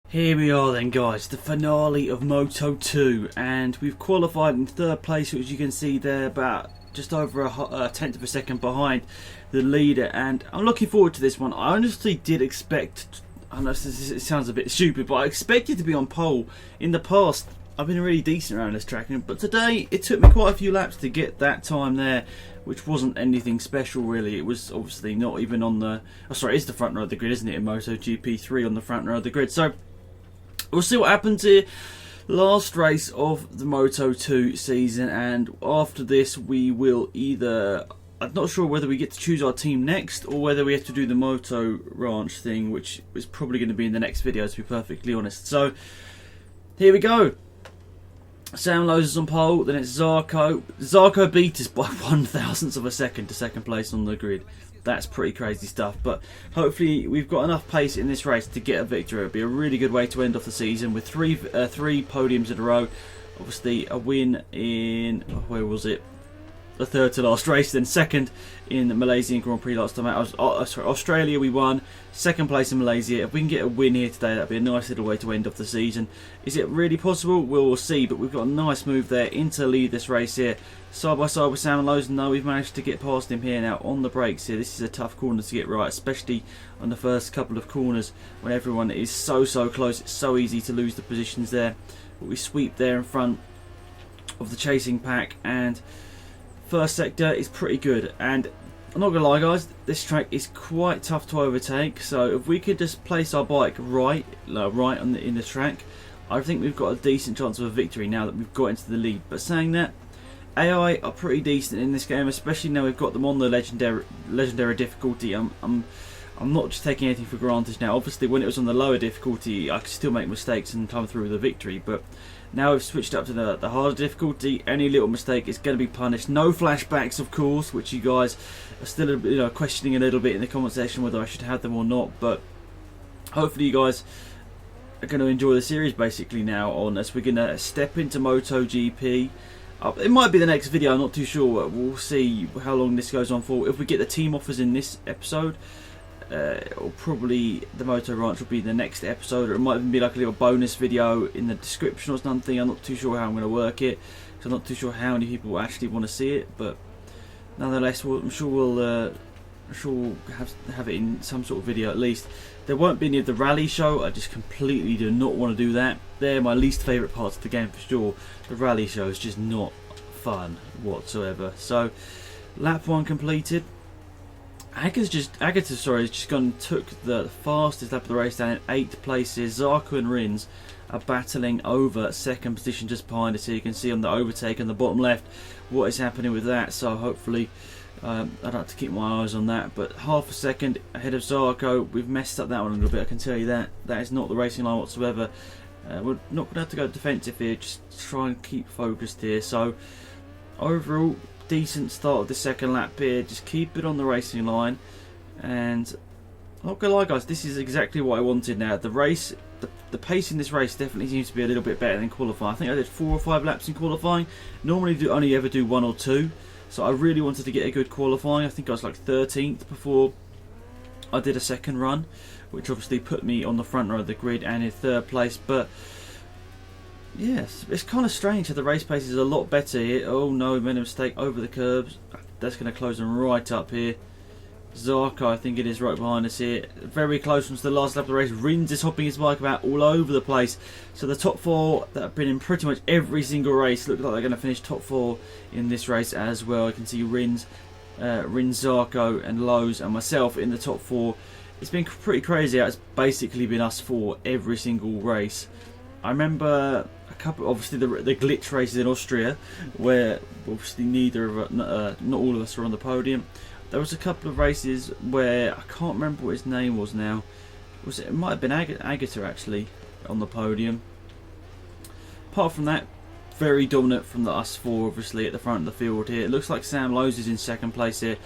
Here we are then, guys, the finale of Moto 2, and we've qualified in third place, which you can see there, about just over a tenth of a second behind the leader, and I'm looking forward to this one. I honestly did expect, I know it sounds a bit stupid, but I expected to be on pole. In the past, I've been really decent around this track, but today it took me quite a few laps to get that time there, which wasn't anything special really. It was obviously not even on the, oh sorry, it's the front row of the grid, isn't it, in MotoGP 3 on the front row of the grid. So we'll see what happens here. Last race of the Moto 2 season, and after this we will either, I'm not sure whether we get to choose our team next or whether we have to do the Moto Ranch thing, which is probably going to be in the next video, to be perfectly honest. So here we go. Sam Lowe's is on pole, then it's Zarco. Zarco beat us by 1/1000th of a second to second place on the grid. That's pretty crazy stuff, but hopefully we've got enough pace in this race to get a victory. It'll be a really good way to end off the season with three podiums in a row. Obviously a win in, where was it? The third to last race, then second in the Malaysian Grand Prix last time out. Australia we won, second place in Malaysia. If we can get a win here today, that'd be a nice little way to end off the season. Is it really possible? We'll see, but we've got a nice move there into lead this race here. Side by side with Sam Lowe's. No, we've managed to get past him here now on the brakes here. This is a tough corner to get right, especially on the first couple of corners when everyone is so close. It's so easy to lose the positions there. But we sweep there in front of the chasing pack, and first sector is pretty good. And I'm not gonna lie, guys, this track is quite tough to overtake. So if we could just place our bike right on in the track, I think we've got a decent chance of a victory now that we've got into the lead. But saying that, AI are pretty decent in this game, especially now we've got them on the legendary difficulty. I'm not just taking anything for granted now. Obviously, when it was on the lower difficulty, I could still make mistakes and come through with a victory. But now we've switched up to the harder difficulty. Any little mistake is going to be punished. No flashbacks, of course, which you guys are still questioning a little bit in the comment section whether I should have them or not. But hopefully, you guys are going to enjoy the series basically now on as we're going to step into MotoGP. It might be the next video, I'm not too sure. We'll see how long this goes on for. If we get the team offers in this episode, or probably the Moto Ranch will be the next episode, or it might even be like a little bonus video in the description or something. I'm not too sure how I'm going to work it, so I'm not too sure how many people actually want to see it, but nonetheless, I'm sure we'll have it in some sort of video at least. There won't be any of the rally show. I just completely do not want to do that. They're my least favourite parts of the game for sure. The rally show is just not fun whatsoever. So lap 1 completed. Agata's just gone and took the fastest lap of the race down in 8th place here. Zarco and Rins are battling over second position just behind us here. You can see on the overtake on the bottom left what is happening with that. So hopefully I'd like to keep my eyes on that. But half a second ahead of Zarco. We've messed up that one a little bit, I can tell you that. That is not the racing line whatsoever. We're not going to have to go defensive here, just try and keep focused here. So overall, decent start of the second lap here. Just keep it on the racing line, and I'm not gonna lie, guys, this is exactly what I wanted now. The race, the pace in this race definitely seems to be a little bit better than qualifying. I think I did 4 or 5 laps in qualifying. Normally only ever do 1 or 2, so I really wanted to get a good qualifying. I think I was like 13th before I did a second run, which obviously put me on the front row of the grid and in 3rd place. But yes, it's kind of strange how the race pace is a lot better here. Oh no, made a mistake over the curbs. That's going to close them right up here. Zarco, I think it is, right behind us here. Very close to the last lap of the race. Rins is hopping his bike about all over the place. So the top 4 that have been in pretty much every single race look like they're going to finish top 4 in this race as well. I can see Rins, Zarco and Lowe's and myself in the top 4. It's been pretty crazy. It's basically been us 4 every single race. I remember a couple, obviously the glitch races in Austria, where obviously not all of us were on the podium. There was a couple of races where I can't remember what his name was now. It might have been Agata actually on the podium. Apart from that, very dominant from us 4 obviously at the front of the field here. It looks like Sam Lowe's is in 2nd place here.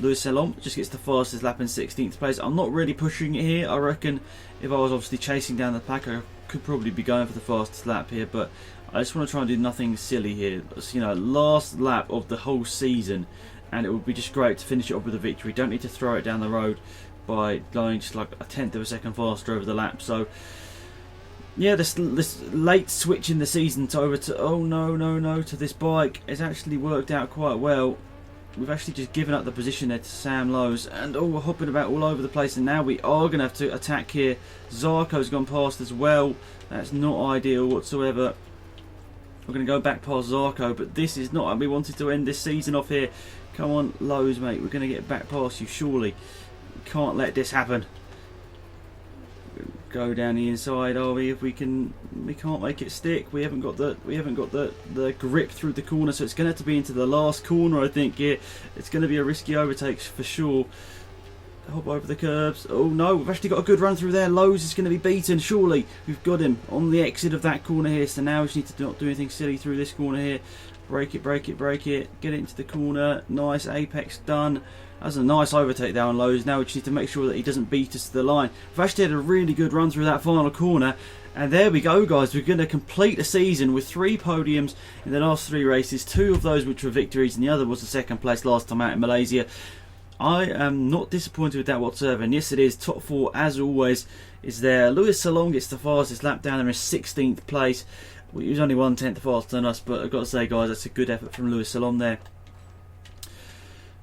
Lewis Salom just gets the fastest lap in 16th place. I'm not really pushing it here. I reckon if I was obviously chasing down the pack, I could probably be going for the fastest lap here, but I just want to try and do nothing silly here. It's, last lap of the whole season, and it would be just great to finish it off with a victory. Don't need to throw it down the road by going just like a tenth of a second faster over the lap. So yeah, this late switch in the season to over to to this bike has actually worked out quite well. We've actually just given up the position there to Sam Lowes, and we're hopping about all over the place, and now we are going to have to attack here. Zarco's gone past as well. That's not ideal whatsoever. We're going to go back past Zarco, but this is not how we wanted to end this season off here. Come on, Lowes, mate. We're going to get back past you, surely. We can't let this happen. Go down the inside, are we? If we can, we can't make it stick. We haven't got the grip through the corner, so it's going to have to be into the last corner, I think. Here, it's going to be a risky overtake for sure. Hop over the curbs. Oh no, we've actually got a good run through there. Lowes is going to be beaten, surely. We've got him on the exit of that corner here, so now we just need to not do anything silly through this corner here. Break it, break it, break it. Get it into the corner. Nice apex done. That's a nice overtake there on Lowes. Now we just need to make sure that he doesn't beat us to the line. We've actually had a really good run through that final corner. And there we go, guys. We're going to complete the season with 3 podiums in the last 3 races. 2 of those which were victories, and the other was the 2nd place last time out in Malaysia. I am not disappointed with that whatsoever. And yes, it is. Top 4, as always, is there. Lewis Salong gets the fastest lap down there in 16th place. He was only 1/10 faster than us, but I've got to say, guys, that's a good effort from Lewis Salong there.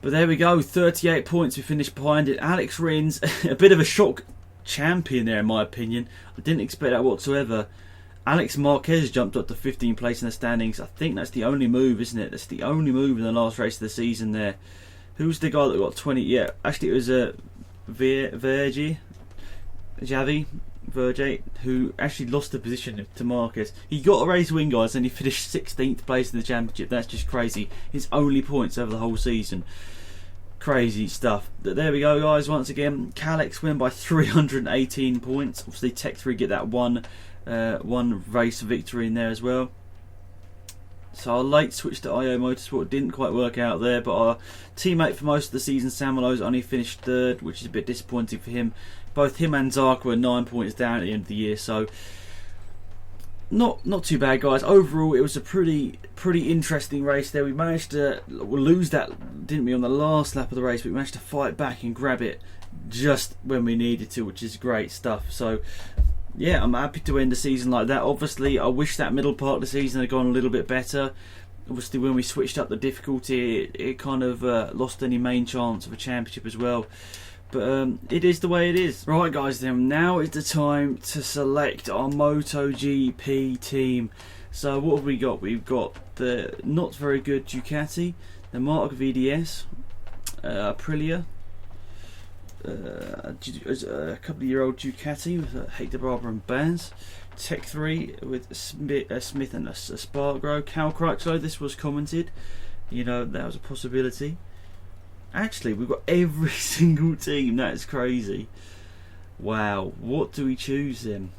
But there we go, 38 points we finished behind it. Alex Rins, a bit of a shock champion there in my opinion. I didn't expect that whatsoever. Alex Marquez jumped up to 15th place in the standings. I think that's the only move, isn't it? That's the only move in the last race of the season there. Who's the guy that got 20? Yeah, actually it was Verge, who actually lost the position to Marquez. He got a race win, guys, and he finished 16th place in the championship. That's just crazy. His only points over the whole season. Crazy stuff. But there we go, guys. Once again, Kalex win by 318 points. Obviously, Tech 3 get that one race victory in there as well. So our late switch to IO Motorsport didn't quite work out there, but our teammate for most of the season, Sam Lowes, only finished 3rd, which is a bit disappointing for him. Both him and Zark were 9 points down at the end of the year, so not too bad, guys. Overall, it was a pretty interesting race there. We managed to lose that, didn't we, on the last lap of the race, but we managed to fight back and grab it just when we needed to, which is great stuff. So yeah, I'm happy to end the season like that. Obviously, I wish that middle part of the season had gone a little bit better. Obviously, when we switched up the difficulty, it kind of lost any main chance of a championship as well. But it is the way it is. Right, guys, then now is the time to select our MotoGP team. So what have we got? We've got the not very good Ducati, the Mark VDS, Aprilia, a couple-year-old Ducati with Hector Barber and Baz, Tech 3 with Smith and a Sparkgrow, Cal Crutchlow. This was commented, you know, that was a possibility. Actually, we've got every single team. That is crazy. Wow, what do we choose then?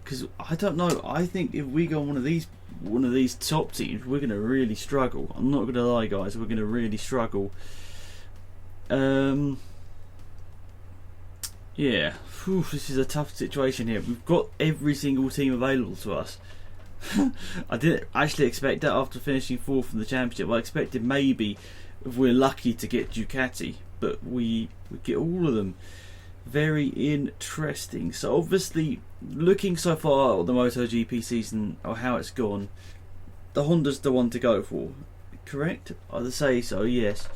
Because I don't know. I think if we go on one of these top teams, we're going to really struggle. I'm not going to lie, guys. We're going to really struggle. Yeah. Whew, this is a tough situation here. We've got every single team available to us. I didn't actually expect that after finishing 4th in the championship. I expected maybe, if we're lucky, to get Ducati, but we get all of them. Very interesting. So obviously, looking so far at the MotoGP season, or how it's gone, the Honda's the one to go for. Correct? I'd say so, yes.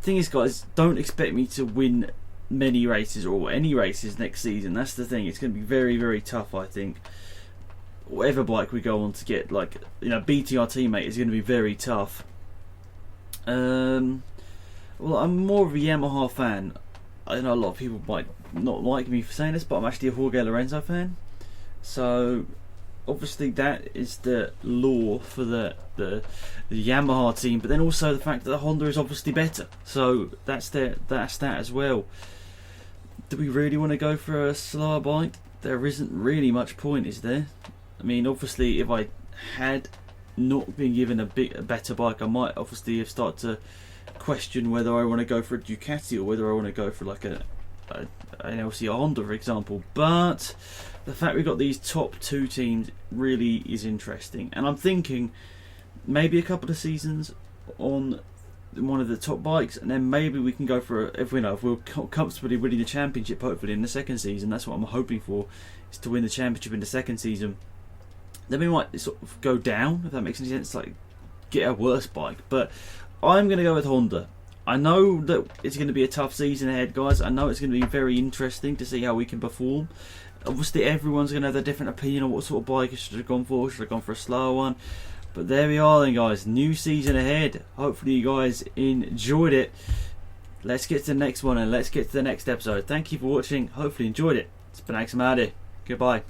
Thing is, guys, don't expect me to win many races or any races next season. That's the thing. It's going to be very, very tough, I think. Whatever bike we go on to get, like, you know, beating our teammate is going to be very tough. Well, I'm more of a Yamaha fan. I know a lot of people might not like me for saying this, but I'm actually a Jorge Lorenzo fan. So obviously that is the law for the Yamaha team, but then also the fact that the Honda is obviously better. So that's that as well. Do we really want to go for a slower bike? There isn't really much point, is there? I mean, obviously, if I had not been given a better bike, I might obviously have started to question whether I want to go for a Ducati or whether I want to go for like an LCR Honda, for example. But the fact we've got these top 2 teams really is interesting, and I'm thinking maybe a couple of seasons on one of the top bikes, and then maybe we can go for if we're comfortably winning the championship, hopefully in the second season. That's what I'm hoping for, is to win the championship in the second season. Then we might sort of go down, if that makes any sense, like get a worse bike. But I'm going to go with Honda. I know that it's going to be a tough season ahead, guys. I know it's going to be very interesting to see how we can perform. Obviously, everyone's going to have a different opinion on what sort of bike I should have gone for. Should I have gone for a slower one? But there we are then, guys. New season ahead. Hopefully you guys enjoyed it. Let's get to the next one and let's get to the next episode. Thank you for watching. Hopefully you enjoyed it. It's been AlexZAfRo. Goodbye.